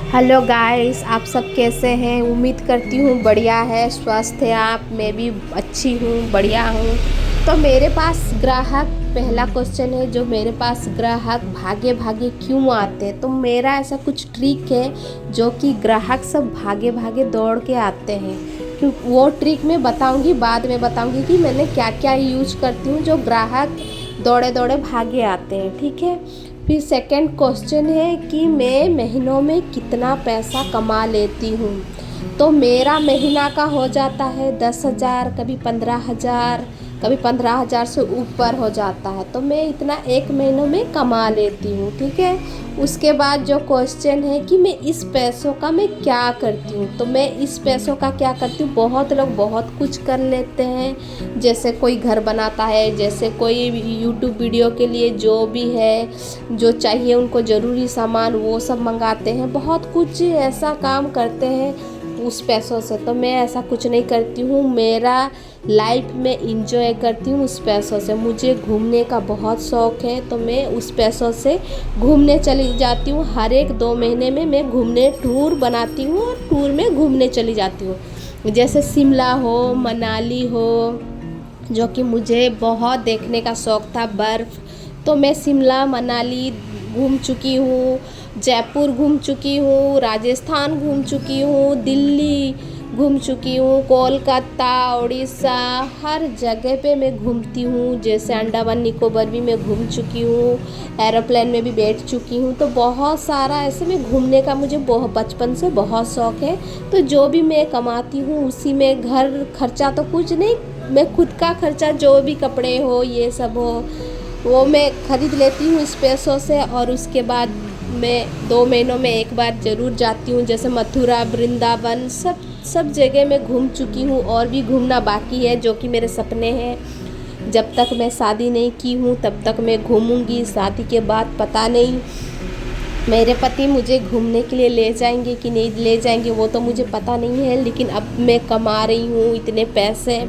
Hello guys, आप सब कैसे हैं। उम्मीद करती हूँ बढ़िया है, स्वस्थ है आप। मैं भी अच्छी हूँ, बढ़िया हूँ। तो मेरे पास ग्राहक, पहला क्वेश्चन है जो मेरे पास ग्राहक भागे भागे क्यों आते हैं। तो मेरा ऐसा कुछ ट्रिक है जो कि ग्राहक सब भागे भागे दौड़ के आते हैं। क्यों वो ट्रिक मैं बताऊँगी, बाद में बताऊँगी कि मैंने क्या क्या यूज करती हूँ जो ग्राहक दौड़े दौड़े भागे आते हैं, ठीक है। फिर सेकंड क्वेश्चन है कि मैं महीनों में कितना पैसा कमा लेती हूँ। तो मेरा महीना का हो जाता है 10,000, कभी 15,000, कभी 15,000 से ऊपर हो जाता है। तो मैं इतना एक महीनों में कमा लेती हूँ, ठीक है। उसके बाद जो क्वेश्चन है कि मैं इस पैसों का मैं क्या करती हूँ। तो मैं इस पैसों का क्या करती हूँ, बहुत लोग बहुत कुछ कर लेते हैं। जैसे कोई घर बनाता है, जैसे कोई यूट्यूब वीडियो के लिए जो भी है, जो चाहिए उनको ज़रूरी सामान वो सब मंगाते हैं। बहुत कुछ ऐसा काम करते हैं उस पैसों से। तो मैं ऐसा कुछ नहीं करती हूँ। मेरा लाइफ में इंजॉय करती हूँ उस पैसों से। मुझे घूमने का बहुत शौक़ है, तो मैं उस पैसों से घूमने चली जाती हूँ। हर एक 2 महीने में मैं घूमने टूर बनाती हूँ और टूर में घूमने चली जाती हूँ। जैसे शिमला हो, मनाली हो, जो कि मुझे बहुत देखने का शौक़ था, बर्फ़। तो मैं शिमला मनाली घूम चुकी हूँ, जयपुर घूम चुकी हूँ, राजस्थान घूम चुकी हूँ, दिल्ली घूम चुकी हूँ, कोलकाता, उड़ीसा, हर जगह पे मैं घूमती हूँ। जैसे अंडमान निकोबार भी मैं घूम चुकी हूँ, एरोप्लेन में भी बैठ चुकी हूँ। तो बहुत सारा ऐसे में घूमने का मुझे बहुत बचपन से बहुत शौक़ है। तो जो भी मैं कमाती हूँ उसी में घर खर्चा तो कुछ नहीं, मैं खुद का खर्चा जो भी कपड़े हो ये सब हो वो मैं ख़रीद लेती हूँ इस पैसों से। और उसके बाद मैं 2 महीनों में एक बार ज़रूर जाती हूँ। जैसे मथुरा, वृंदावन, सब जगह मैं घूम चुकी हूँ और भी घूमना बाकी है, जो कि मेरे सपने हैं। जब तक मैं शादी नहीं की हूँ तब तक मैं घूमूंगी। शादी के बाद पता नहीं मेरे पति मुझे घूमने के लिए ले जाएंगे कि नहीं ले जाएंगे, वो तो मुझे पता नहीं है। लेकिन अब मैं कमा रही हूँ इतने पैसे,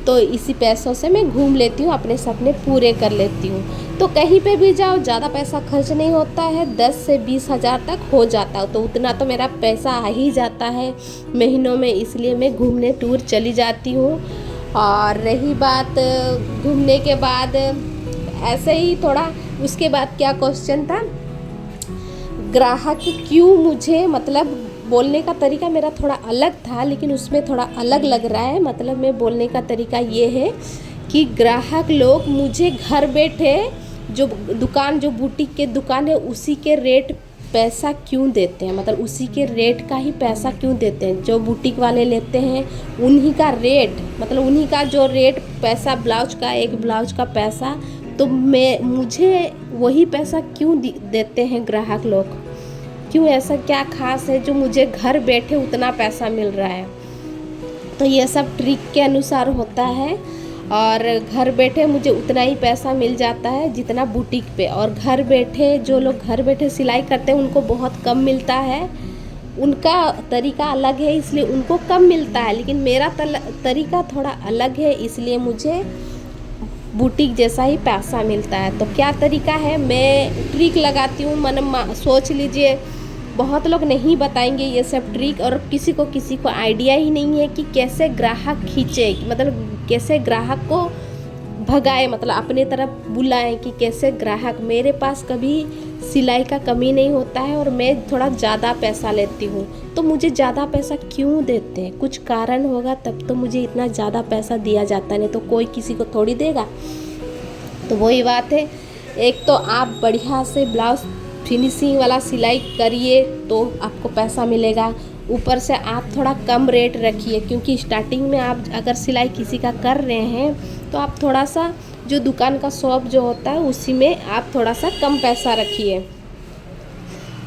तो इसी पैसों से मैं घूम लेती हूँ, अपने सपने पूरे कर लेती हूँ। तो कहीं पे भी जाओ ज़्यादा पैसा खर्च नहीं होता है, 10 से 20 हज़ार तक हो जाता है। तो उतना तो मेरा पैसा आ ही जाता है महीनों में, इसलिए मैं घूमने टूर चली जाती हूँ। और रही बात घूमने के बाद, ऐसे ही थोड़ा उसके बाद क्या क्वेश्चन था, ग्राहक क्यों मुझे, मतलब बोलने का तरीका मेरा थोड़ा अलग था लेकिन उसमें थोड़ा अलग लग रहा है। मतलब मैं बोलने का तरीका ये है कि ग्राहक लोग मुझे घर बैठे जो दुकान, जो बुटीक के दुकान है उसी के रेट पैसा क्यों देते हैं, मतलब उसी के रेट का ही पैसा क्यों देते हैं। जो बुटीक वाले लेते हैं उन्हीं का रेट, मतलब उन्हीं का जो रेट पैसा ब्लाउज का, एक ब्लाउज का पैसा, तो मुझे वही पैसा क्यों देते हैं ग्राहक लोग। क्यों, ऐसा क्या खास है जो मुझे घर बैठे उतना पैसा मिल रहा है। तो ये सब ट्रिक के अनुसार होता है। और घर बैठे मुझे उतना ही पैसा मिल जाता है जितना बुटीक पे। और घर बैठे जो लोग घर बैठे सिलाई करते हैं उनको बहुत कम मिलता है। उनका तरीका अलग है इसलिए उनको कम मिलता है, लेकिन मेरा तरीका थोड़ा अलग है इसलिए मुझे बुटीक जैसा ही पैसा मिलता है। तो क्या तरीका है, मैं ट्रिक लगाती हूँ। मन सोच लीजिए, बहुत लोग नहीं बताएंगे ये सब ट्रिक, और किसी को आइडिया ही नहीं है कि कैसे ग्राहक खींचे, मतलब कैसे ग्राहक को भगाए, मतलब अपने तरफ बुलाएं कि कैसे ग्राहक। मेरे पास कभी सिलाई का कमी नहीं होता है और मैं थोड़ा ज़्यादा पैसा लेती हूँ। तो मुझे ज़्यादा पैसा क्यों देते हैं, कुछ कारण होगा तब तो मुझे इतना ज़्यादा पैसा दिया जाता, नहीं तो कोई किसी को थोड़ी देगा। तो वही बात है, एक तो आप बढ़िया से ब्लाउज फिनिशिंग वाला सिलाई करिए तो आपको पैसा मिलेगा। ऊपर से आप थोड़ा कम रेट रखिए, क्योंकि स्टार्टिंग में आप अगर सिलाई किसी का कर रहे हैं तो आप थोड़ा सा जो दुकान का शॉप जो होता है उसी में आप थोड़ा सा कम पैसा रखिए,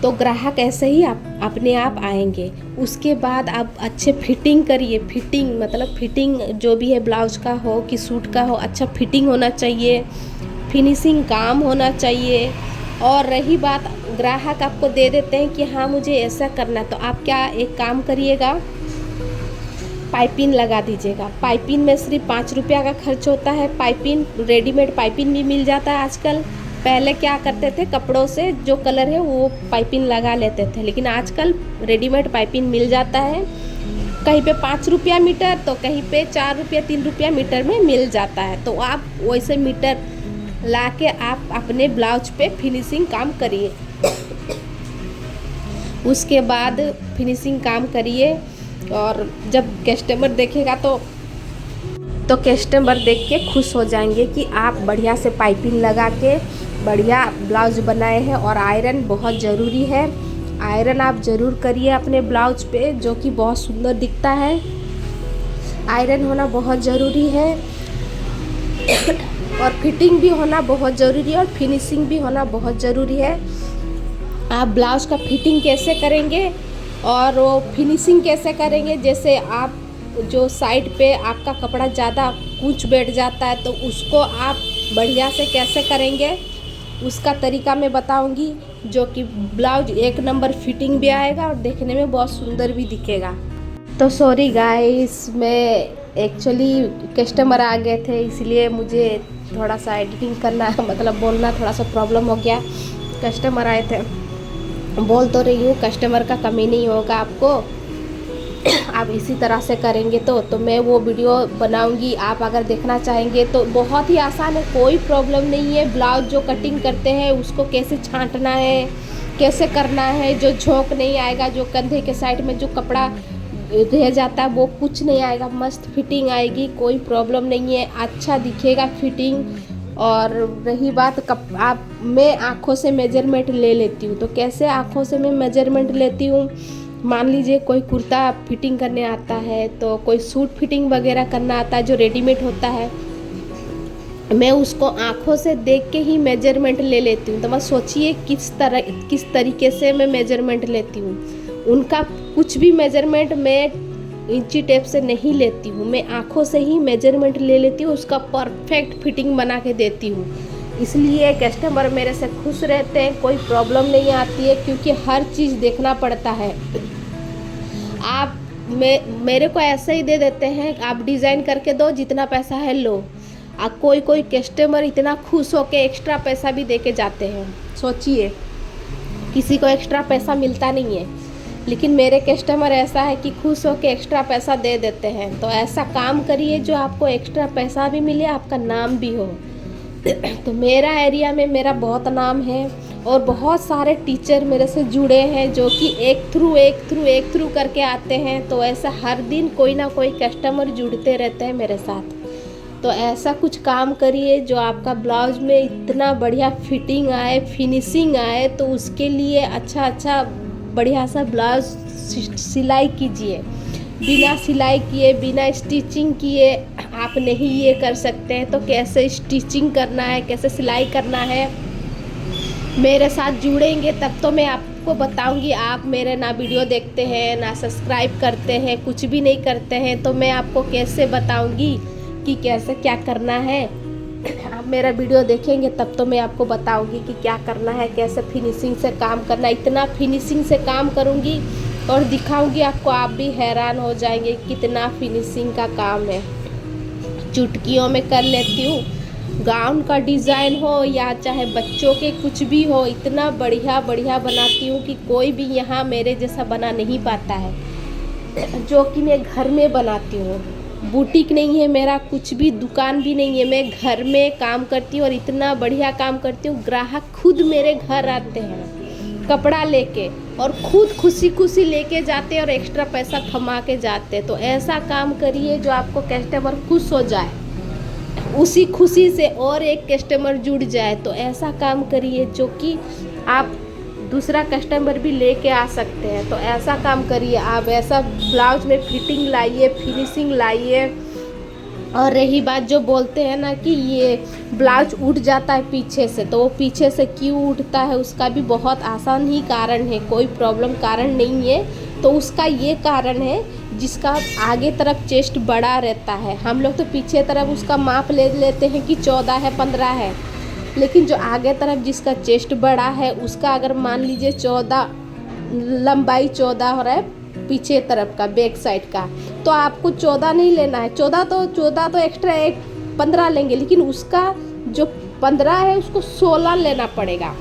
तो ग्राहक ऐसे ही आप अपने आप आएंगे। उसके बाद आप अच्छे फिटिंग करिए। फिटिंग मतलब फिटिंग जो भी है, ब्लाउज का हो कि सूट का हो, अच्छा फिटिंग होना चाहिए, फिनिशिंग काम होना चाहिए। और रही बात, ग्राहक आपको दे देते हैं कि हाँ मुझे ऐसा करना है, तो आप क्या एक काम करिएगा, पाइपिंग लगा दीजिएगा। पाइपिंग में सिर्फ 5 रुपया का खर्च होता है। पाइपिंग रेडीमेड पाइपिंग भी मिल जाता है आजकल, पहले क्या करते थे, कपड़ों से जो कलर है वो पाइपिंग लगा लेते थे, लेकिन आजकल रेडीमेड पाइपिंग मिल जाता है। कहीं पे 5 रुपया मीटर तो कहीं पे 4 रुपया 3 रुपया मीटर में मिल जाता है। तो आप वैसे मीटर ला के आप अपने ब्लाउज पे फिनिशिंग काम करिए। उसके बाद फिनिशिंग काम करिए और जब कस्टमर देखेगा तो कस्टमर देख के खुश हो जाएंगे कि आप बढ़िया से पाइपिंग लगा के बढ़िया ब्लाउज बनाए हैं। और आयरन बहुत ज़रूरी है, आयरन आप ज़रूर करिए अपने ब्लाउज पे, जो कि बहुत सुंदर दिखता है। आयरन होना बहुत ज़रूरी है और फिटिंग भी होना बहुत ज़रूरी है और फिनिशिंग भी होना बहुत ज़रूरी है। आप ब्लाउज का फिटिंग कैसे करेंगे और वो फिनिशिंग कैसे करेंगे, जैसे आप जो साइड पे आपका कपड़ा ज़्यादा कूच बैठ जाता है तो उसको आप बढ़िया से कैसे करेंगे उसका तरीका मैं बताऊंगी, जो कि ब्लाउज 1 नंबर फिटिंग भी आएगा और देखने में बहुत सुंदर भी दिखेगा। तो सॉरी गाइस, मैं एक्चुअली कस्टमर आ गए थे इसलिए मुझे थोड़ा सा एडिटिंग करना मतलब बोलना थोड़ा सा प्रॉब्लम हो गया। कस्टमर आए थे, बोल तो रही हूँ कस्टमर का कमी नहीं होगा आपको, आप इसी तरह से करेंगे तो मैं वो वीडियो बनाऊंगी। आप अगर देखना चाहेंगे तो बहुत ही आसान है, कोई प्रॉब्लम नहीं है। ब्लाउज जो कटिंग करते हैं उसको कैसे छांटना है, कैसे करना है, जो झोंक नहीं आएगा, जो कंधे के साइड में जो कपड़ा रह जाता है वो कुछ नहीं आएगा, मस्त फिटिंग आएगी, कोई प्रॉब्लम नहीं है, अच्छा दिखेगा फिटिंग। और रही बात मैं आँखों से मेजरमेंट ले लेती हूँ। तो कैसे आँखों से मैं मेजरमेंट लेती हूँ, मान लीजिए कोई कुर्ता फिटिंग करने आता है तो कोई सूट फिटिंग वगैरह करना आता है जो रेडीमेड होता है, मैं उसको आँखों से देख के ही मेजरमेंट ले लेती हूँ। तो मैं सोचिए किस तरीके से मैं मेजरमेंट लेती हूँ। उनका कुछ भी मेजरमेंट मैं इंची टेप से नहीं लेती हूँ, मैं आँखों से ही मेजरमेंट ले लेती हूँ, उसका परफेक्ट फिटिंग बना के देती हूँ। इसलिए कस्टमर मेरे से खुश रहते हैं, कोई प्रॉब्लम नहीं आती है, क्योंकि हर चीज़ देखना पड़ता है। आप मेरे को ऐसे ही दे देते हैं, आप डिज़ाइन करके दो, जितना पैसा है लो। कोई कस्टमर इतना खुश हो के एक्स्ट्रा पैसा भी दे के जाते हैं। सोचिए, किसी को एक्स्ट्रा पैसा मिलता नहीं है, लेकिन मेरे कस्टमर ऐसा है कि खुश हो के एक्स्ट्रा पैसा दे देते हैं। तो ऐसा काम करिए जो आपको एक्स्ट्रा पैसा भी मिले, आपका नाम भी हो। तो मेरा एरिया में मेरा बहुत नाम है और बहुत सारे टीचर मेरे से जुड़े हैं जो कि एक थ्रू करके आते हैं। तो ऐसा हर दिन कोई ना कोई कस्टमर जुड़ते रहते हैं मेरे साथ। तो ऐसा कुछ काम करिए जो आपका ब्लाउज में इतना बढ़िया फिटिंग आए, फिनिशिंग आए। तो उसके लिए अच्छा बढ़िया सा ब्लाउज सिलाई कीजिए। बिना सिलाई किए, बिना स्टिचिंग किए आप नहीं ये कर सकते हैं। तो कैसे स्टिचिंग करना है, कैसे सिलाई करना है, मेरे साथ जुड़ेंगे तब तो मैं आपको बताऊंगी। आप मेरे ना वीडियो देखते हैं, ना सब्सक्राइब करते हैं, कुछ भी नहीं करते हैं, तो मैं आपको कैसे बताऊंगी कि कैसे क्या करना है। आप मेरा वीडियो देखेंगे तब तो मैं आपको बताऊंगी कि क्या करना है, कैसे फिनिशिंग से काम करना है। इतना फिनिशिंग से काम करूंगी और दिखाऊंगी आपको, आप भी हैरान हो जाएंगे कितना फिनिशिंग का काम है। चुटकियों में कर लेती हूँ, गाउन का डिज़ाइन हो या चाहे बच्चों के कुछ भी हो, इतना बढ़िया बनाती हूँ कि कोई भी यहाँ मेरे जैसा बना नहीं पाता है, जो कि मैं घर में बनाती हूँ। बुटीक नहीं है मेरा, कुछ भी दुकान भी नहीं है, मैं घर में काम करती हूँ और इतना बढ़िया काम करती हूँ। ग्राहक खुद मेरे घर आते हैं कपड़ा लेके और खुद खुशी लेके जाते हैं और एक्स्ट्रा पैसा कमा के जाते हैं। तो ऐसा काम करिए जो आपको कस्टमर खुश हो जाए, उसी खुशी से और एक कस्टमर जुड़ जाए। तो ऐसा काम करिए जो कि आप दूसरा कस्टमर भी लेके आ सकते हैं। तो ऐसा काम करिए आप, ऐसा ब्लाउज में फिटिंग लाइए, फिनिशिंग लाइए। और रही बात जो बोलते हैं ना कि ये ब्लाउज उठ जाता है पीछे से, तो वो पीछे से क्यों उठता है उसका भी बहुत आसान ही कारण है, कोई प्रॉब्लम कारण नहीं है। तो उसका ये कारण है, जिसका आगे तरफ चेस्ट बड़ा रहता है, हम लोग तो पीछे तरफ उसका माप ले लेते हैं कि 14 है 15 है, लेकिन जो आगे तरफ जिसका चेस्ट बड़ा है उसका अगर मान लीजिए 14 लंबाई 14 हो रहा है पीछे तरफ का, बैक साइड का, तो आपको 14 नहीं लेना है। 14 तो एक्स्ट्रा 15 लेंगे, लेकिन उसका जो 15 है उसको 16 लेना पड़ेगा,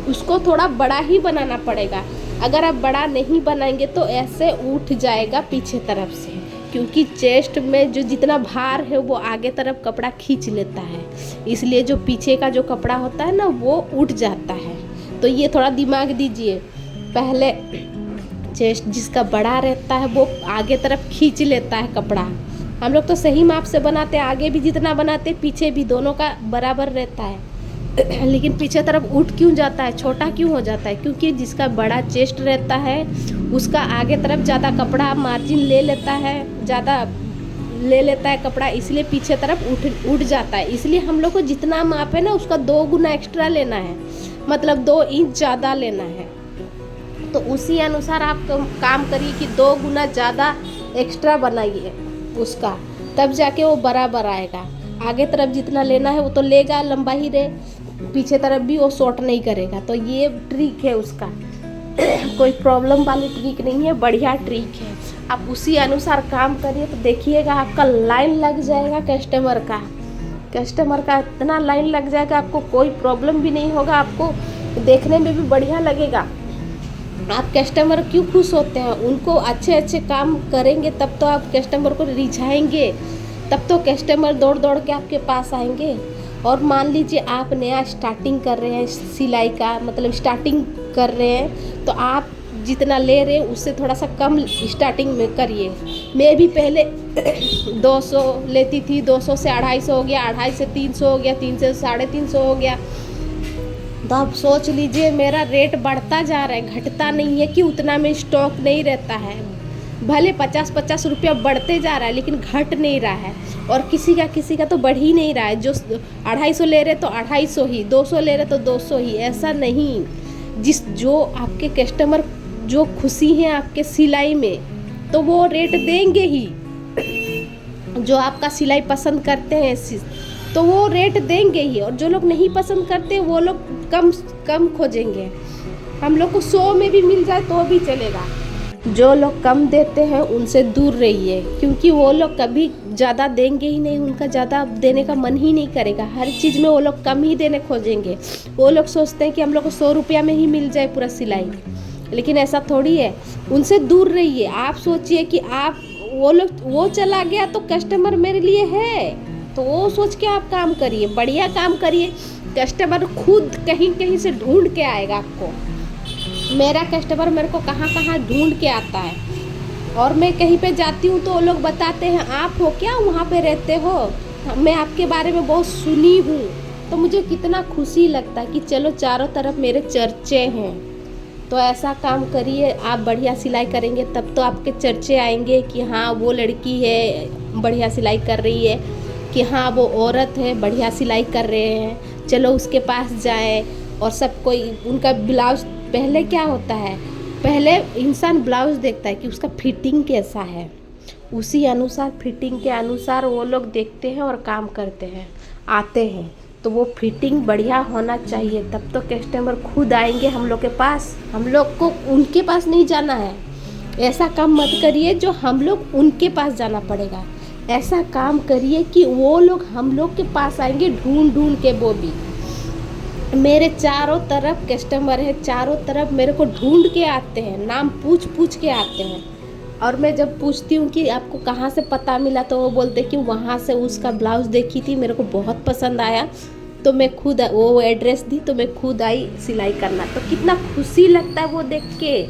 उसको थोड़ा बड़ा ही बनाना पड़ेगा। अगर आप बड़ा नहीं बनाएंगे तो ऐसे उठ जाएगा पीछे तरफ से, क्योंकि चेस्ट में जो जितना भार है वो आगे तरफ कपड़ा खींच लेता है, इसलिए जो पीछे का जो कपड़ा होता है ना वो उठ जाता है। तो ये थोड़ा दिमाग दीजिए, पहले चेस्ट जिसका बड़ा रहता है वो आगे तरफ खींच लेता है कपड़ा। हम लोग तो सही माप से बनाते हैं, आगे भी जितना बनाते पीछे भी दोनों का बराबर रहता है, लेकिन पीछे तरफ उठ क्यों जाता है, छोटा क्यों हो जाता है? क्योंकि जिसका बड़ा चेस्ट रहता है उसका आगे तरफ ज़्यादा कपड़ा मार्जिन ले लेता है, ज़्यादा ले लेता है कपड़ा, इसलिए पीछे तरफ उठ जाता है। इसलिए हम लोग को जितना माप है ना उसका 2 गुना एक्स्ट्रा लेना है, मतलब 2 इंच ज़्यादा लेना है। तो उसी अनुसार आप काम करिए कि 2 गुना ज़्यादा एक्स्ट्रा बनाइए उसका, तब जाके वो बराबर आएगा। आगे तरफ जितना लेना है वो तो लेगा, लंबा ही रहे, पीछे तरफ भी वो शॉर्ट नहीं करेगा। तो ये ट्रिक है उसका कोई प्रॉब्लम वाली ट्रिक नहीं है, बढ़िया ट्रिक है। आप उसी अनुसार काम करिए तो देखिएगा आपका लाइन लग जाएगा कस्टमर का इतना लाइन लग जाएगा, आपको कोई प्रॉब्लम भी नहीं होगा, आपको देखने में भी बढ़िया लगेगा। आप कस्टमर क्यों खुश होते हैं? उनको अच्छे काम करेंगे तब तो आप कस्टमर को रिझाएंगे, तब तो कस्टमर दौड़ दौड़ के आपके पास आएंगे। और मान लीजिए आप नया स्टार्टिंग कर रहे हैं सिलाई का, मतलब स्टार्टिंग कर रहे हैं, तो आप जितना ले रहे हैं उससे थोड़ा सा कम स्टार्टिंग में करिए। मैं भी पहले 200 लेती थी, 200 से 250 हो गया, 250 से 300 हो गया, 300 से 350 हो गया। तो आप सोच लीजिए मेरा रेट बढ़ता जा रहा है, घटता नहीं है कि उतना में स्टॉक नहीं रहता है। भले 50-50 रुपया बढ़ते जा रहा है लेकिन घट नहीं रहा है, और किसी का तो बढ़ ही नहीं रहा है। जो 250 ले रहे तो 250 ही, 200 ले रहे तो 200 ही, ऐसा नहीं। जो आपके कस्टमर जो खुशी हैं आपके सिलाई में तो वो रेट देंगे ही, जो आपका सिलाई पसंद करते हैं तो वो रेट देंगे ही, और जो लोग नहीं पसंद करते वो लोग कम खोजेंगे। हम लोग को 100 में भी मिल जाए तो भी चलेगा। जो लोग कम देते हैं उनसे दूर रहिए, क्योंकि वो लोग कभी ज़्यादा देंगे ही नहीं, उनका ज़्यादा देने का मन ही नहीं करेगा। हर चीज़ में वो लोग कम ही देने खोजेंगे। वो लोग सोचते हैं कि हम लोग को 100 रुपया में ही मिल जाए पूरा सिलाई, लेकिन ऐसा थोड़ी है। उनसे दूर रहिए। आप सोचिए कि आप वो चला गया तो कस्टमर मेरे लिए है, तो वो सोच के आप काम करिए, बढ़िया काम करिए। कस्टमर खुद कहीं से ढूंढ के आएगा आपको। मेरा कस्टमर मेरे को कहाँ ढूंढ के आता है, और मैं कहीं पे जाती हूँ तो वो लोग बताते हैं आप हो क्या, वहाँ पे रहते हो, मैं आपके बारे में बहुत सुनी हूँ। तो मुझे कितना खुशी लगता है कि चलो चारों तरफ मेरे चर्चे हैं। तो ऐसा काम करिए, आप बढ़िया सिलाई करेंगे तब तो आपके चर्चे आएंगे कि हाँ वो लड़की है बढ़िया सिलाई कर रही है, कि हाँ वो औरत है बढ़िया सिलाई कर रहे हैं, चलो उसके पास जाएं। और सब कोई उनका ब्लाउज, पहले क्या होता है, पहले इंसान ब्लाउज देखता है कि उसका फिटिंग कैसा है, उसी अनुसार फिटिंग के अनुसार वो लोग देखते हैं और काम करते हैं, आते हैं। तो वो फिटिंग बढ़िया होना चाहिए, तब तो कस्टमर खुद आएंगे हम लोग के पास। हम लोग को उनके पास नहीं जाना है। ऐसा काम मत करिए जो हम लोग उनके पास जाना पड़ेगा। ऐसा काम करिए कि वो लोग हम लोग के पास आएंगे ढूंढ के। वो भी मेरे चारों तरफ कस्टमर है, चारों तरफ मेरे को ढूंढ के आते हैं, नाम पूछ के आते हैं। और मैं जब पूछती हूँ कि आपको कहाँ से पता मिला, तो वो बोलते कि वहाँ से उसका ब्लाउज़ देखी थी, मेरे को बहुत पसंद आया, तो मैं खुद वो एड्रेस दी तो मैं खुद आई सिलाई करना। तो कितना खुशी लगता है वो देख के।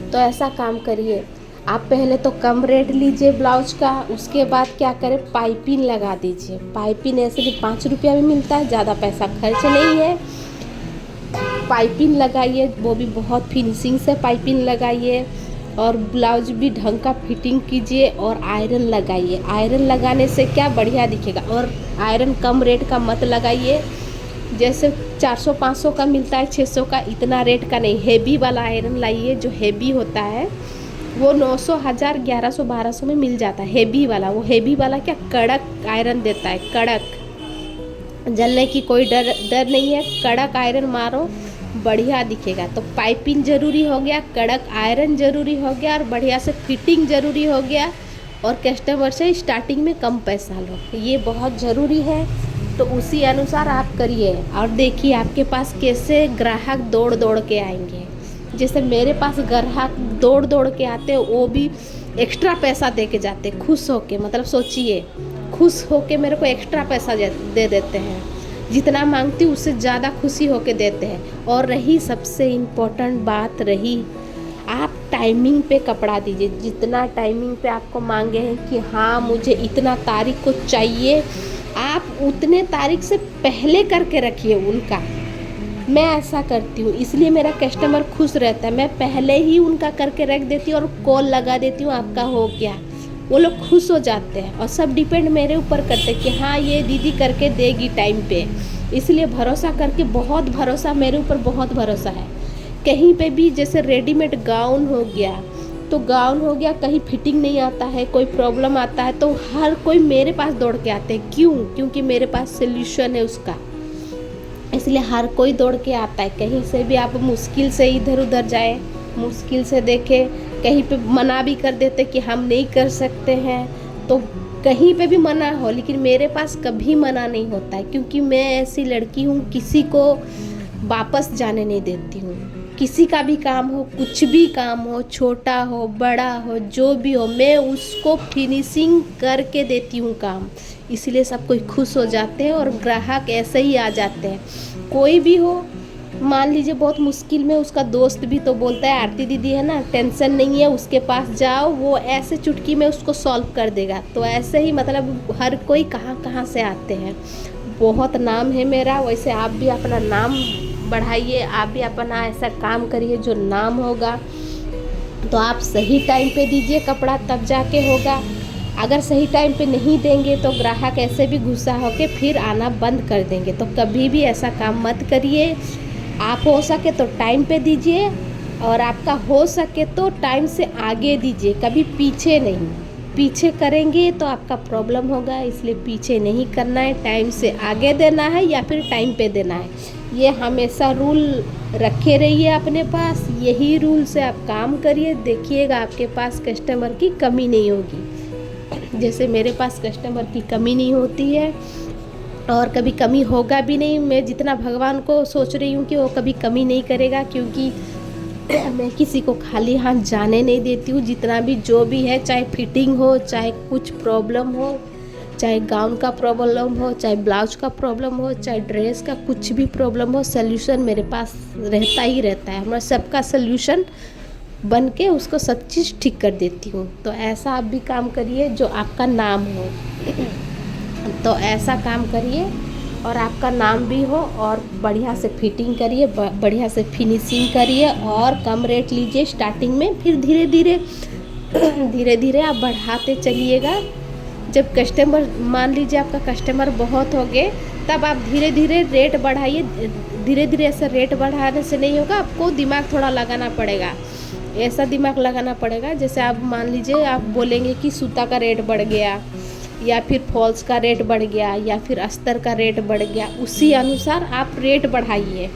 तो ऐसा काम करिए। आप पहले तो कम रेट लीजिए ब्लाउज का, उसके बाद क्या करें, पाइपिंग लगा दीजिए। पाइपिंग ऐसे भी 5 रुपया में मिलता है, ज़्यादा पैसा खर्च नहीं है। पाइपिंग लगाइए, वो भी बहुत फिनिशिंग से पाइपिंग लगाइए, और ब्लाउज भी ढंग का फिटिंग कीजिए, और आयरन लगाइए। आयरन लगाने से क्या बढ़िया दिखेगा। और आयरन कम रेट का मत लगाइए, जैसे 400-500 का मिलता है, 600 का, इतना रेट का नहीं। हेवी वाला आयरन लाइए, जो हेवी होता है वो 900, 1000, 1100, 1200 में मिल जाता है हेवी वाला। वो हेवी वाला क्या कड़क आयरन देता है, कड़क, जलने की कोई डर नहीं है। कड़क आयरन मारो, बढ़िया दिखेगा। तो पाइपिंग ज़रूरी हो गया, कड़क आयरन ज़रूरी हो गया, और बढ़िया से फिटिंग ज़रूरी हो गया, और कस्टमर से स्टार्टिंग में कम पैसा लो, ये बहुत ज़रूरी है। तो उसी अनुसार आप करिए और देखिए आपके पास कैसे ग्राहक दौड़ दौड़ के आएंगे। जैसे मेरे पास ग्राहक दौड़ दौड़ के आते हैं, वो भी एक्स्ट्रा पैसा दे के जाते खुश होके, मतलब सोचिए खुश होके मेरे को एक्स्ट्रा पैसा दे देते हैं, जितना मांगती हूँ उससे ज़्यादा खुशी होके देते हैं। और रही सबसे इम्पोर्टेंट बात रही, आप टाइमिंग पे कपड़ा दीजिए। जितना टाइमिंग पे आपको मांगे हैं कि हाँ मुझे इतना तारीख को चाहिए, आप उतने तारीख से पहले करके रखिए उनका। मैं ऐसा करती हूँ, इसलिए मेरा कस्टमर खुश रहता है। मैं पहले ही उनका करके रख देती हूँ और कॉल लगा देती हूँ आपका हो गया, वो लोग खुश हो जाते हैं। और सब डिपेंड मेरे ऊपर करते हैं कि हाँ ये दीदी करके देगी टाइम पे, इसलिए भरोसा करके, बहुत भरोसा मेरे ऊपर, बहुत भरोसा है। कहीं पे भी जैसे रेडीमेड गाउन हो गया तो गाउन हो गया, कहीं फिटिंग नहीं आता है, कोई प्रॉब्लम आता है तो हर कोई मेरे पास दौड़ के आते हैं। क्यों? क्योंकि मेरे पास सोल्यूशन है उसका, इसलिए हर कोई दौड़ के आता है। कहीं से भी आप मुश्किल से इधर उधर जाए, मुश्किल से देखे, कहीं पे मना भी कर देते कि हम नहीं कर सकते हैं, तो कहीं पे भी मना हो, लेकिन मेरे पास कभी मना नहीं होता है, क्योंकि मैं ऐसी लड़की हूँ, किसी को वापस जाने नहीं देती हूँ। किसी का भी काम हो, कुछ भी काम हो, छोटा हो बड़ा हो, जो भी हो, मैं उसको फिनिशिंग करके देती हूँ काम, इसलिए सब कोई खुश हो जाते हैं और ग्राहक ऐसे ही आ जाते हैं। कोई भी हो, मान लीजिए बहुत मुश्किल में, उसका दोस्त भी तो बोलता है आरती दीदी है ना, टेंशन नहीं है, उसके पास जाओ, वो ऐसे चुटकी में उसको सॉल्व कर देगा। तो ऐसे ही मतलब हर कोई कहाँ कहाँ से आते हैं। बहुत नाम है मेरा, वैसे आप भी अपना नाम बढ़ाइए, आप भी अपना ऐसा काम करिए जो नाम होगा। तो आप सही टाइम पे दीजिए कपड़ा, तब जाके होगा। अगर सही टाइम पे नहीं देंगे तो ग्राहक ऐसे भी गुस्सा होके फिर आना बंद कर देंगे। तो कभी भी ऐसा काम मत करिए। आप हो सके तो टाइम पे दीजिए, और आपका हो सके तो टाइम से आगे दीजिए, कभी पीछे नहीं। पीछे करेंगे तो आपका प्रॉब्लम होगा, इसलिए पीछे नहीं करना है, टाइम से आगे देना है या फिर टाइम पे देना है। ये हमेशा रूल रखे रहिए अपने पास, यही रूल से आप काम करिए, देखिएगा आपके पास कस्टमर की कमी नहीं होगी। जैसे मेरे पास कस्टमर की कमी नहीं होती है और कभी कमी होगा भी नहीं। मैं जितना भगवान को सोच रही हूँ कि वो कभी कमी नहीं करेगा, क्योंकि मैं किसी को खाली हाथ जाने नहीं देती हूँ। जितना भी जो भी है, चाहे फिटिंग हो, चाहे कुछ प्रॉब्लम हो, चाहे गाउन का प्रॉब्लम हो, चाहे ब्लाउज का प्रॉब्लम हो, चाहे ड्रेस का कुछ भी प्रॉब्लम हो, सल्यूशन मेरे पास रहता ही रहता है। मैं सबका सल्यूशन बन के उसको सब चीज़ ठीक कर देती हूँ। तो ऐसा आप भी काम करिए जो आपका नाम हो। तो ऐसा काम करिए और आपका नाम भी हो, और बढ़िया से फिटिंग करिए, बढ़िया से फिनिशिंग करिए, और कम रेट लीजिए स्टार्टिंग में, फिर धीरे धीरे आप बढ़ाते चलिएगा। जब कस्टमर, मान लीजिए आपका कस्टमर बहुत हो गए, तब आप धीरे धीरे रेट बढ़ाइए। धीरे धीरे ऐसा रेट बढ़ाने से नहीं होगा, आपको दिमाग थोड़ा लगाना पड़ेगा। ऐसा दिमाग लगाना पड़ेगा, जैसे आप मान लीजिए आप बोलेंगे कि सूता का रेट बढ़ गया, या फिर फॉल्स का रेट बढ़ गया, या फिर अस्तर का रेट बढ़ गया, उसी अनुसार आप रेट बढ़ाइए।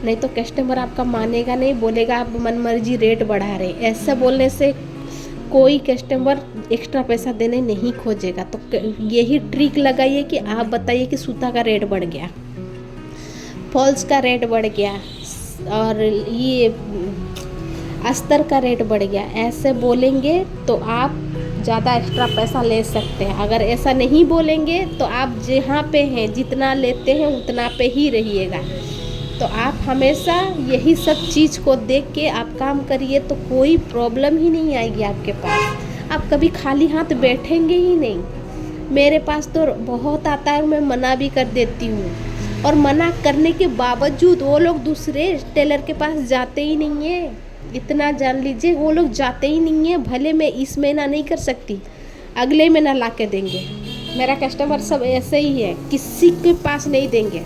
नहीं तो कस्टमर आपका मानेगा नहीं, बोलेगा आप मनमर्जी रेट बढ़ा रहे। ऐसा बोलने से कोई कस्टमर एक्स्ट्रा पैसा देने नहीं खोजेगा। तो यही ट्रिक लगाइए कि आप बताइए कि सूता का रेट बढ़ गया, फॉल्स का रेट बढ़ गया, और ये अस्तर का रेट बढ़ गया। ऐसे बोलेंगे तो आप ज़्यादा एक्स्ट्रा पैसा ले सकते हैं। अगर ऐसा नहीं बोलेंगे तो आप जहाँ पे हैं, जितना लेते हैं उतना पे ही रहिएगा। तो आप हमेशा यही सब चीज़ को देख के आप काम करिए, तो कोई प्रॉब्लम ही नहीं आएगी आपके पास। आप कभी खाली हाथ बैठेंगे ही नहीं। मेरे पास तो बहुत आता है, मैं मना भी कर देती हूँ, और मना करने के बावजूद वो लोग दूसरे टेलर के पास जाते ही नहीं है। इतना जान लीजिए, वो लोग जाते ही नहीं है। भले मैं इस महीना नहीं कर सकती, अगले महीना ला के देंगे। मेरा कस्टमर सब ऐसे ही है, किसी के पास नहीं देंगे।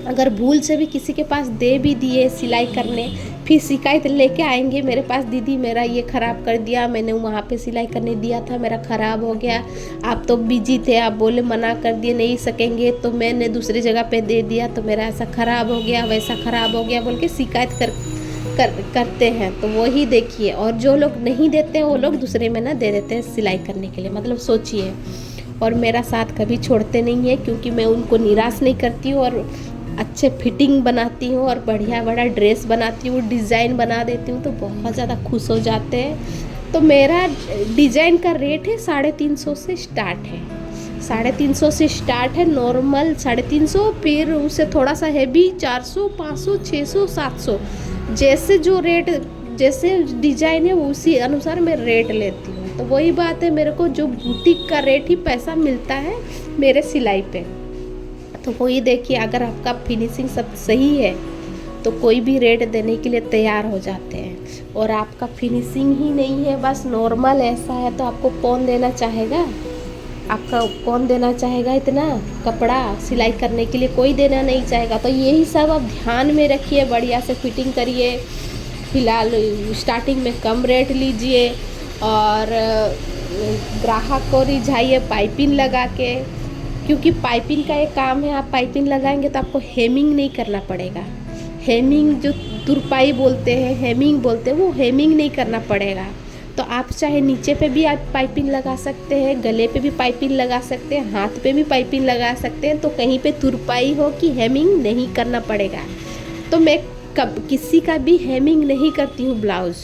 अगर भूल से भी किसी के पास दे भी दिए सिलाई करने, फिर शिकायत लेके आएंगे मेरे पास, दीदी मेरा ये ख़राब कर दिया, मैंने वहाँ पे सिलाई करने दिया था, मेरा ख़राब हो गया, आप तो बिजी थे, आप बोले मना कर दिए नहीं सकेंगे, तो मैंने दूसरी जगह पे दे दिया, तो मेरा ऐसा ख़राब हो गया, वैसा ख़राब हो गया बोल के शिकायत करते हैं। तो वही देखिए, और जो लोग नहीं देते हैं वो लोग दूसरे में ना दे देते हैं सिलाई करने के लिए। मतलब सोचिए, और मेरा साथ कभी छोड़ते नहीं है, क्योंकि मैं उनको निराश नहीं करती हूँ और अच्छे फिटिंग बनाती हूँ और बढ़िया बड़ा ड्रेस बनाती हूँ, डिज़ाइन बना देती हूँ, तो बहुत ज़्यादा खुश हो जाते हैं। तो मेरा डिज़ाइन का रेट है 350 से स्टार्ट है, 350 से स्टार्ट है नॉर्मल 350, फिर उससे थोड़ा सा हैवी 400, 500, 600, 700, जैसे जो रेट जैसे डिज़ाइन है उसी अनुसार मैं रेट लेती हूँ। तो वही बात है, मेरे को जो बुटीक का रेट ही पैसा मिलता है मेरे सिलाई पे। तो वही देखिए, अगर आपका फिनिशिंग सब सही है तो कोई भी रेट देने के लिए तैयार हो जाते हैं, और आपका फिनिशिंग ही नहीं है, बस नॉर्मल ऐसा है, तो आपको कौन देना चाहेगा? आपका कौन देना चाहेगा? इतना कपड़ा सिलाई करने के लिए कोई देना नहीं चाहेगा। तो यही सब आप ध्यान में रखिए, बढ़िया से फिटिंग करिए। फ़िलहाल स्टार्टिंग में कम रेट लीजिए और ग्राहक को रिझाइए पाइपिंग लगा के, क्योंकि पाइपिंग का एक काम है, आप पाइपिंग लगाएंगे तो आपको हेमिंग नहीं करना पड़ेगा। हेमिंग जो तुरपाई बोलते हैं, हेमिंग बोलते हैं, वो हेमिंग नहीं करना पड़ेगा। तो आप चाहे नीचे पे भी आप पाइपिंग लगा सकते हैं, गले पे भी पाइपिंग लगा सकते हैं, हाथ पे भी पाइपिंग लगा सकते हैं, तो कहीं पे तुरपाई हो कि हेमिंग नहीं करना पड़ेगा। तो मैं किसी का भी हेमिंग नहीं करती हूँ ब्लाउज़,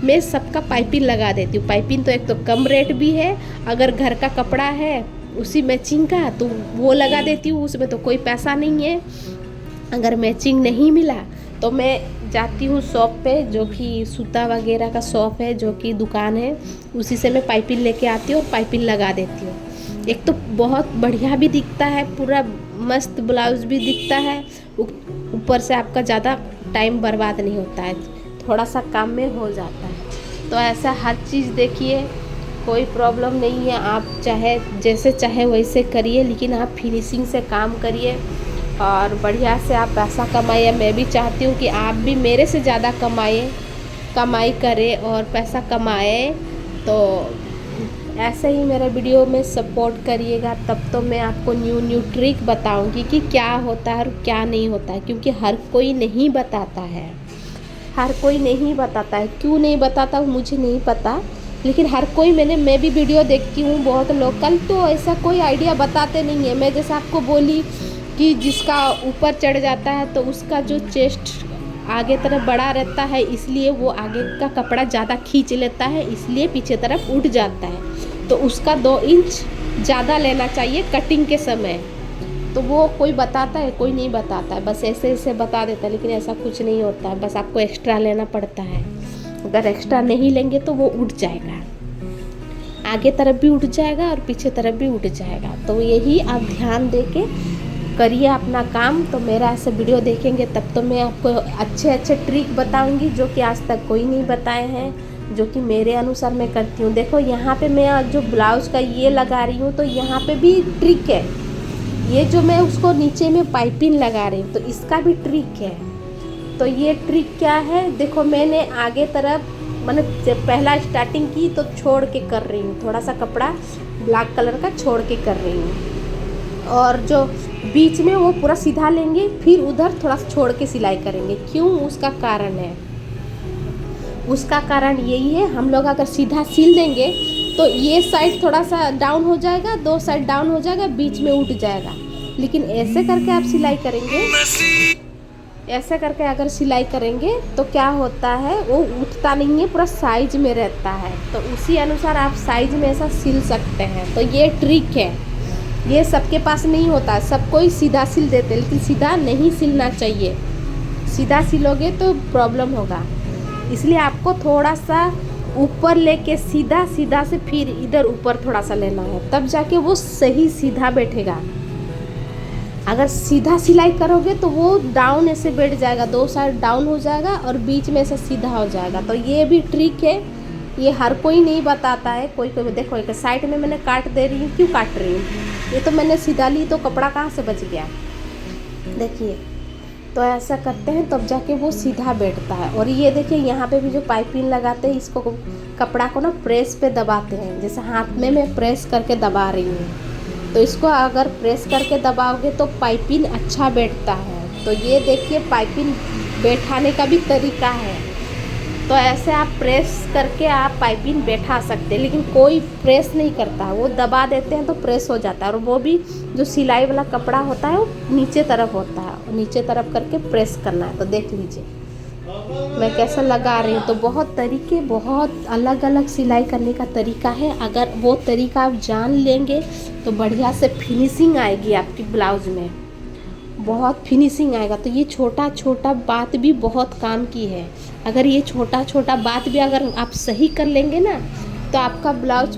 मैं सबका पाइपिंग लगा देती हूँ। पाइपिंग तो एक तो कम रेट भी है, अगर घर का कपड़ा है उसी मैचिंग का तो वो लगा देती हूँ, उसमें तो कोई पैसा नहीं है। अगर मैचिंग नहीं मिला तो मैं जाती हूँ शॉप पे, जो कि सूता वगैरह का शॉप है, जो कि दुकान है, उसी से मैं पाइपिंग लेके आती हूँ और पाइपिंग लगा देती हूँ। एक तो बहुत बढ़िया भी दिखता है, पूरा मस्त ब्लाउज़ भी दिखता है, ऊपर से आपका ज़्यादा टाइम बर्बाद नहीं होता है, थोड़ा सा काम में हो जाता है। तो ऐसा हर चीज़ देखिए, कोई प्रॉब्लम नहीं है, आप चाहे जैसे चाहे वैसे करिए, लेकिन आप फिनिशिंग से काम करिए और बढ़िया से आप पैसा कमाइए। मैं भी चाहती हूँ कि आप भी मेरे से ज़्यादा कमाई करें और पैसा कमाएं। तो ऐसे ही मेरे वीडियो में सपोर्ट करिएगा, तब तो मैं आपको न्यू ट्रिक बताऊंगी कि क्या होता है और क्या नहीं होता है, क्योंकि हर कोई नहीं बताता है, हर कोई नहीं बताता है। क्यों नहीं बताता मुझे नहीं पता, लेकिन हर कोई मैं भी वीडियो देखती हूँ बहुत लोकल, तो ऐसा कोई आइडिया बताते नहीं है। मैं जैसे आपको बोली कि जिसका ऊपर चढ़ जाता है तो उसका जो चेस्ट आगे तरफ बड़ा रहता है, इसलिए वो आगे का कपड़ा ज़्यादा खींच लेता है, इसलिए पीछे तरफ उठ जाता है, तो उसका 2 इंच ज़्यादा लेना चाहिए कटिंग के समय। तो वो कोई बताता है? कोई नहीं बताता है, बस ऐसे ऐसे बता देता है, लेकिन ऐसा कुछ नहीं होता है, बस आपको एक्स्ट्रा लेना पड़ता है। अगर एक्स्ट्रा नहीं लेंगे तो वो उठ जाएगा, आगे तरफ भी उठ जाएगा और पीछे तरफ भी उठ जाएगा। तो यही आप ध्यान दे के करिए अपना काम। तो मेरा ऐसे वीडियो देखेंगे तब तो मैं आपको अच्छे अच्छे ट्रिक बताऊंगी, जो कि आज तक कोई नहीं बताए हैं, जो कि मेरे अनुसार मैं करती हूँ। देखो यहाँ पे मैं जो ब्लाउज़ का ये लगा रही हूँ, तो यहाँ पे भी ट्रिक है, ये जो मैं उसको नीचे में पाइपिंग लगा रही हूँ, तो इसका भी ट्रिक है। तो ये ट्रिक क्या है, देखो मैंने आगे तरफ मैंने जब पहला स्टार्टिंग की तो छोड़ के कर रही हूँ, थोड़ा सा कपड़ा ब्लैक कलर का छोड़ के कर रही हूँ, और जो बीच में वो पूरा सीधा लेंगे, फिर उधर थोड़ा सा छोड़ के सिलाई करेंगे। क्यों? उसका कारण है, उसका कारण यही है, हम लोग अगर सीधा सिल देंगे तो ये साइड थोड़ा सा डाउन हो जाएगा, 2 साइड डाउन हो जाएगा, बीच में उठ जाएगा। लेकिन ऐसे करके आप सिलाई करेंगे, ऐसे करके अगर सिलाई करेंगे तो क्या होता है, वो उठता नहीं है, पूरा साइज में रहता है। तो उसी अनुसार आप साइज में ऐसा सिल सकते हैं। तो ये ट्रिक है, ये सबके पास नहीं होता है, सब कोई सीधा सिल देते, लेकिन सीधा नहीं सिलना चाहिए, सीधा सिलोगे तो प्रॉब्लम होगा। इसलिए आपको थोड़ा सा ऊपर लेके सीधा सीधा से फिर इधर ऊपर थोड़ा सा लेना है, तब जाके वो सही सीधा बैठेगा। अगर सीधा सिलाई करोगे तो वो डाउन ऐसे बैठ जाएगा, 2 साइड डाउन हो जाएगा और बीच में ऐसा सीधा हो जाएगा। तो ये भी ट्रिक है, ये हर कोई नहीं बताता है। कोई कोई देखो एक साइड में मैंने काट दे रही हूँ, क्यों काट रही हूँ, ये तो मैंने सीधा ली तो कपड़ा कहाँ से बच गया, देखिए। तो ऐसा करते हैं तब जाके वो सीधा बैठता है। और ये देखिए यहाँ पे भी जो पाइपिंग लगाते हैं, इसको कपड़ा को ना प्रेस पे दबाते हैं, जैसे हाथ में मैं प्रेस करके दबा रही हूँ, तो इसको अगर प्रेस करके दबाओगे तो पाइपिंग अच्छा बैठता है। तो ये देखिए पाइपिंग बैठाने का भी तरीका है, तो ऐसे आप प्रेस करके आप पाइपिंग बैठा सकते हैं, लेकिन कोई प्रेस नहीं करता है, वो दबा देते हैं तो प्रेस हो जाता है। और वो भी जो सिलाई वाला कपड़ा होता है वो नीचे तरफ होता है, नीचे तरफ करके प्रेस करना है। तो देख लीजिए मैं कैसा लगा रही हूँ। तो बहुत तरीके, बहुत अलग अलग सिलाई करने का तरीका है। अगर वो तरीका आप जान लेंगे तो बढ़िया से फिनिशिंग आएगी आपकी ब्लाउज में, बहुत फिनिशिंग आएगा। तो ये छोटा छोटा बात भी बहुत काम की है। अगर ये छोटा छोटा बात भी अगर आप सही कर लेंगे ना तो आपका ब्लाउज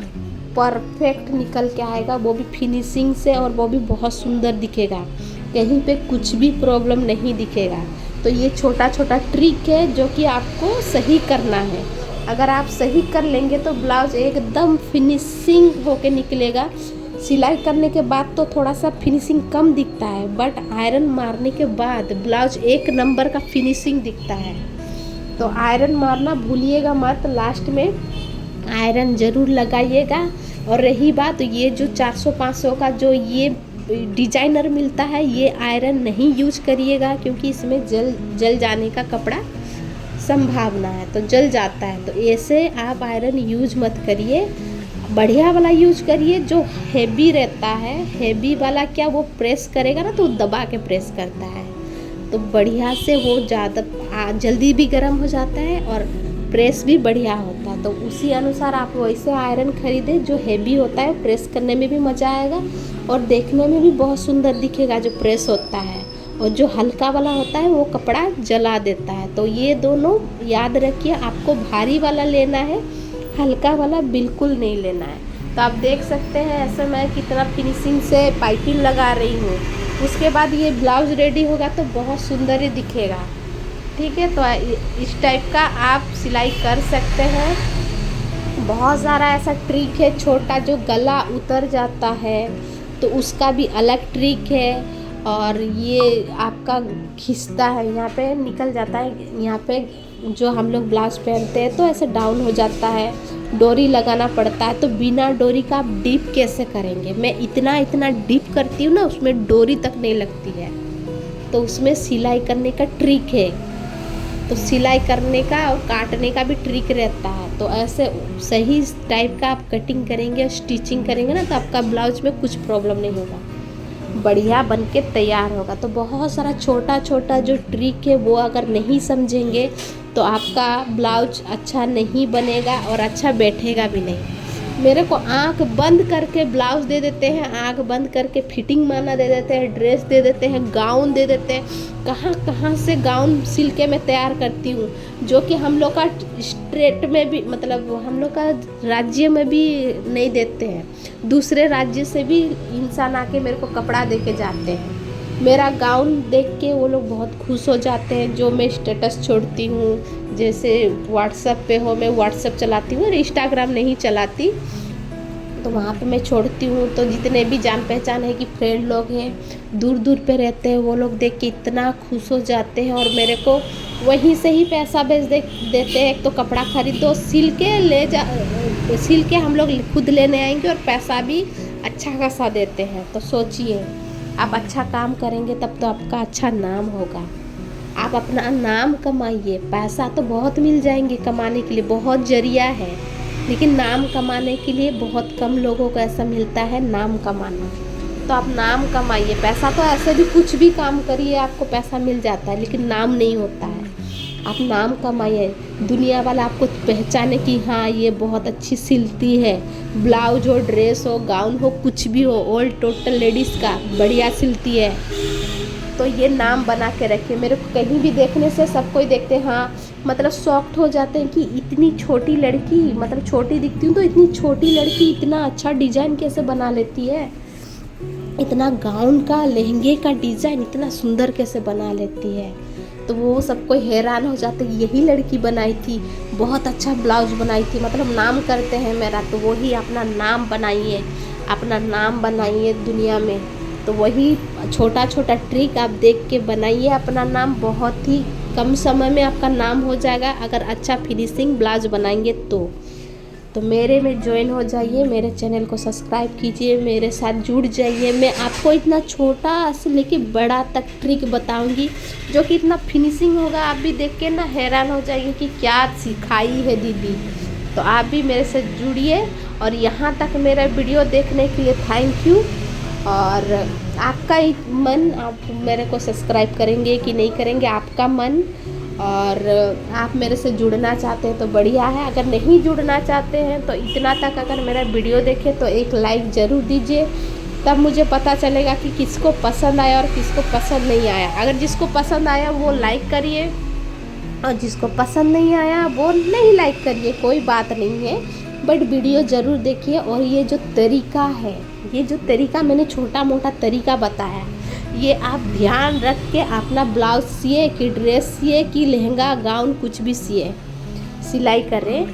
परफेक्ट निकल के आएगा, वो भी फिनिशिंग से, और वो भी बहुत सुंदर दिखेगा, कहीं पे कुछ भी प्रॉब्लम नहीं दिखेगा। तो ये छोटा छोटा ट्रिक है जो कि आपको सही करना है। अगर आप सही कर लेंगे तो ब्लाउज एकदम फिनिशिंग होके निकलेगा। सिलाई करने के बाद तो थोड़ा सा फिनिशिंग कम दिखता है, बट आयरन मारने के बाद ब्लाउज एक नंबर का फिनिशिंग दिखता है। तो आयरन मारना भूलिएगा मत, लास्ट में आयरन ज़रूर लगाइएगा। और रही बात ये जो 400-500 का जो ये डिजाइनर मिलता है, ये आयरन नहीं यूज करिएगा, क्योंकि इसमें जल जाने का कपड़ा संभावना है, तो जल जाता है। तो ऐसे आप आयरन यूज मत करिए, बढ़िया वाला यूज करिए जो हेवी रहता है। हेवी वाला क्या वो प्रेस करेगा ना तो दबा के प्रेस करता है, तो बढ़िया से वो ज़्यादा जल्दी भी गर्म हो जाता है और प्रेस भी बढ़िया होता है। तो उसी अनुसार आप वैसे आयरन खरीदें जो हेवी होता है, प्रेस करने में भी मज़ा आएगा और देखने में भी बहुत सुंदर दिखेगा जो प्रेस होता है। और जो हल्का वाला होता है वो कपड़ा जला देता है। तो ये दोनों याद रखिए, आपको भारी वाला लेना है, हल्का वाला बिल्कुल नहीं लेना है। तो आप देख सकते हैं ऐसे मैं कितना फिनिशिंग से पाइपिंग लगा रही हूँ। उसके बाद ये ब्लाउज रेडी होगा तो बहुत सुंदर ही दिखेगा। ठीक है, तो इस टाइप का आप सिलाई कर सकते हैं। बहुत सारा ऐसा ट्रिक है, छोटा जो गला उतर जाता है तो उसका भी अलग ट्रिक है। और ये आपका खिंचता है, यहाँ पे निकल जाता है, यहाँ पे जो हम लोग ब्लाउज पहनते हैं तो ऐसे डाउन हो जाता है, डोरी लगाना पड़ता है। तो बिना डोरी का आप डीप कैसे करेंगे? मैं इतना डीप करती हूँ ना, उसमें डोरी तक नहीं लगती है। तो उसमें सिलाई करने का ट्रिक है, तो सिलाई करने का और काटने का भी ट्रिक रहता है। तो ऐसे सही टाइप का आप कटिंग करेंगे और स्टिचिंग करेंगे ना तो आपका ब्लाउज में कुछ प्रॉब्लम नहीं होगा, बढ़िया बन के तैयार होगा। तो बहुत सारा छोटा छोटा जो ट्रिक है वो अगर नहीं समझेंगे तो आपका ब्लाउज अच्छा नहीं बनेगा और अच्छा बैठेगा भी नहीं। मेरे को आंख बंद करके ब्लाउज दे देते हैं, आंख बंद करके फिटिंग मारना दे देते हैं, ड्रेस दे देते हैं, गाउन दे देते हैं। कहाँ कहाँ से गाउन सिल के मैं तैयार करती हूँ, जो कि हम लोग का स्टेट में भी, मतलब हम लोग का राज्य में भी नहीं देते हैं। दूसरे राज्य से भी इंसान आके मेरे को कपड़ा दे के जाते हैं। मेरा गाउन देख के वो लोग बहुत खुश हो जाते हैं। जो मैं स्टेटस छोड़ती हूँ, जैसे व्हाट्सएप पे हो, मैं व्हाट्सएप चलाती हूँ और इंस्टाग्राम नहीं चलाती, तो वहाँ पे मैं छोड़ती हूँ। तो जितने भी जान पहचान है कि फ्रेंड लोग हैं, दूर दूर पे रहते हैं, वो लोग देख के इतना खुश हो जाते हैं और मेरे को वहीं से ही पैसा भेज देते हैं। एक तो कपड़ा खरीदो, सिल के हम लोग खुद लेने आएंगे और पैसा भी अच्छा खासा देते हैं। तो सोचिए, आप अच्छा काम करेंगे तब तो आपका अच्छा नाम होगा। आप अपना नाम कमाइए, पैसा तो बहुत मिल जाएंगे कमाने के लिए, बहुत जरिया है, लेकिन नाम कमाने के लिए बहुत कम लोगों को ऐसा मिलता है नाम कमाना। तो आप नाम कमाइए। पैसा तो ऐसे भी कुछ भी काम करिए आपको पैसा मिल जाता है, लेकिन नाम नहीं होता है। आप नाम कमाइए, दुनिया वाला आपको पहचाने कि हाँ ये बहुत अच्छी सिलती है, ब्लाउज हो, ड्रेस हो, गाउन हो, कुछ भी हो, ऑल टोटल लेडीज़ का बढ़िया सिलती है। तो ये नाम बना के रखिए। मेरे को कहीं भी देखने से सब कोई देखते हैं, हाँ मतलब शॉक्ड हो जाते हैं कि इतनी छोटी लड़की, मतलब छोटी दिखती हूँ तो इतनी छोटी लड़की इतना अच्छा डिज़ाइन कैसे बना लेती है, इतना गाउन का, लहंगे का डिज़ाइन इतना सुंदर कैसे बना लेती है। तो वो सब कोई हैरान हो जाते, यही लड़की बनाई थी, बहुत अच्छा ब्लाउज बनाई थी, मतलब नाम करते हैं मेरा। तो वही अपना नाम बनाइए, अपना नाम बनाइए दुनिया में। तो वही छोटा छोटा ट्रिक आप देख के बनाइए अपना नाम, बहुत ही कम समय में आपका नाम हो जाएगा अगर अच्छा फिनिशिंग ब्लाउज बनाएंगे तो। तो मेरे में ज्वाइन हो जाइए, मेरे चैनल को सब्सक्राइब कीजिए, मेरे साथ जुड़ जाइए। मैं आपको इतना छोटा से लेके बड़ा तक ट्रिक बताऊंगी जो कि इतना फिनिशिंग होगा, आप भी देख के ना हैरान हो जाइए कि क्या सिखाई है दीदी। तो आप भी मेरे से जुड़िए और यहाँ तक मेरा वीडियो देखने के लिए थैंक यू। और आपका मन, आप मेरे को सब्सक्राइब करेंगे कि नहीं करेंगे, आपका मन। और आप मेरे से जुड़ना चाहते हैं तो बढ़िया है, अगर नहीं जुड़ना चाहते हैं तो इतना तक अगर मेरा वीडियो देखे तो एक लाइक ज़रूर दीजिए, तब मुझे पता चलेगा कि किसको पसंद आया और किसको पसंद नहीं आया। अगर जिसको पसंद आया वो लाइक करिए और जिसको पसंद नहीं आया वो नहीं लाइक करिए, कोई बात नहीं है, बट वीडियो ज़रूर देखिए। और ये जो तरीका है, ये जो तरीका मैंने छोटा मोटा तरीका बताया, ये आप ध्यान रख के अपना ब्लाउज सिए कि ड्रेस सिए कि लहंगा गाउन कुछ भी सिए, सिलाई करें,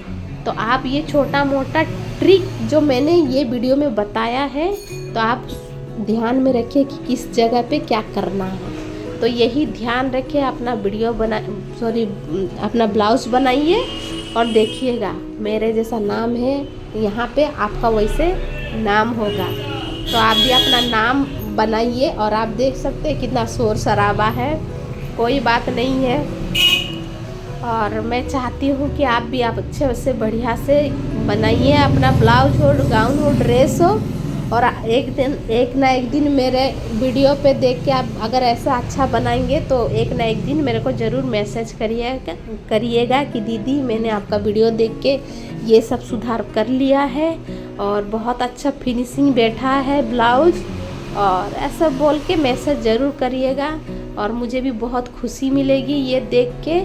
तो आप ये छोटा मोटा ट्रिक जो मैंने ये वीडियो में बताया है तो आप ध्यान में रखिए कि किस जगह पे क्या करना है। तो यही ध्यान रखिए, अपना वीडियो अपना ब्लाउज बनाइए और देखिएगा मेरे जैसा नाम है यहाँ पे, आपका वैसे नाम होगा। तो आप भी अपना नाम बनाइए और आप देख सकते हैं कितना शोर शराबा है, कोई बात नहीं है। और मैं चाहती हूँ कि आप भी आप अच्छे से बढ़िया से बनाइए, अपना ब्लाउज हो, गाउन हो, ड्रेस हो। और एक ना एक दिन मेरे वीडियो पे देख के आप अगर ऐसा अच्छा बनाएंगे तो एक ना एक दिन मेरे को ज़रूर मैसेज करिएगा कि दीदी मैंने आपका वीडियो देख के ये सब सुधार कर लिया है और बहुत अच्छा फिनिशिंग बैठा है ब्लाउज, और ऐसा बोल के मैसेज ज़रूर करिएगा और मुझे भी बहुत खुशी मिलेगी ये देख के।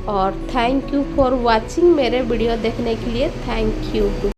और थैंक यू फॉर वाचिंग, मेरे वीडियो देखने के लिए थैंक यू।